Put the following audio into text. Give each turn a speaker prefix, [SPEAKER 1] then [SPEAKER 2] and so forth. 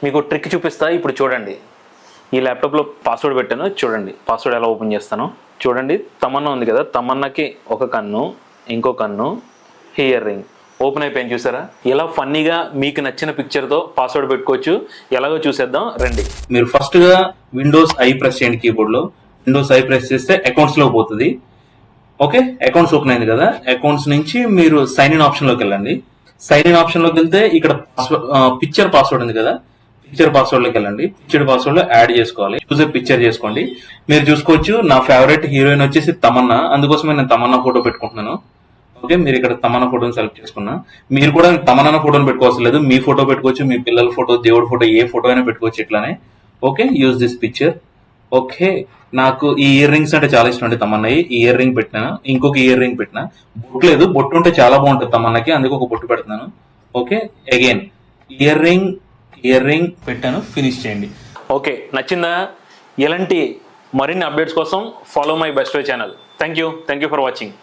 [SPEAKER 1] మీకు ట్రిక్ చూపిస్తా, ఇప్పుడు చూడండి. ఈ ల్యాప్టాప్లో పాస్వర్డ్ పెట్టాను, చూడండి పాస్వర్డ్ ఎలా ఓపెన్ చేస్తాను. చూడండి, తమన్నా ఉంది కదా, తమన్నాకి ఒక కన్ను, ఇంకో కన్ను, ఇయర్ రింగ్ ఓపెన్ అయిపోయింది. చూసారా? ఇలా ఫన్నీగా మీకు నచ్చిన పిక్చర్తో పాస్వర్డ్ పెట్టుకోవచ్చు. ఎలాగో చూసేద్దాం రండి.
[SPEAKER 2] మీరు ఫస్ట్గా విండోస్ ఐ ప్రెస్ చేయండి. కీబోర్డ్లో విండోస్ ఐ ప్రెస్ చేస్తే అకౌంట్స్లో పోతుంది. ఓకే, అకౌంట్స్ ఓపెన్ అయింది కదా, అకౌంట్స్ నుంచి మీరు సైన్ ఇన్ ఆప్షన్లోకి వెళ్ళండి. సైన్ ఇన్ ఆప్షన్లోకి వెళ్తే ఇక్కడ పిక్చర్ పాస్వర్డ్ ఉంది కదా, పిక్చర్ పాస్వర్డ్లోకి వెళ్ళండి. పిక్చర్ పాస్వర్డ్ లో యాడ్ చేసుకోవాలి. యూజర్ పిక్చర్ చేసుకోండి. మీరు చూసుకోవచ్చు నా ఫేవరెట్ హీరోయిన్ వచ్చేసి తమన్నా, అందుకోసమే నేను తమన్నా ఫోటో పెట్టుకుంటున్నాను. ఓకే, మీరు ఇక్కడ తమన్నా ఫోటోని సెలెక్ట్ చేసుకున్నా. మీరు కూడా తమన్నా ఫోటోని పెట్టుకోవాల్సిన లేదు, మీ ఫోటో పెట్టుకోవచ్చు, మీ పిల్లల ఫోటో, దేవుడి ఫోటో, ఏ ఫోటో అయినా పెట్టుకోవచ్చు ఇట్లానే. Okay, use this picture. Okay, నాకు ఈ ఇయర్ రింగ్స్ అంటే చాలా ఇష్టం అండి తమన్నాయి. ఈ ఇయర్ రింగ్ పెట్టినా, ఇంకొక ఇయర్ రింగ్ పెట్టినా. బొట్టు లేదు, బొట్టు ఉంటే చాలా బాగుంటుంది తమన్నాకి, అందుకే ఒక బొట్టు పెడుతున్నాను. ఓకే, అగైన్ ఇయర్ రింగ్ పెట్టాను. ఫినిష్ చేయండి.
[SPEAKER 1] ఓకే, నచ్చిందా? ఇలాంటి మరిన్ని అప్డేట్స్ కోసం follow my best way channel. Thank you for watching.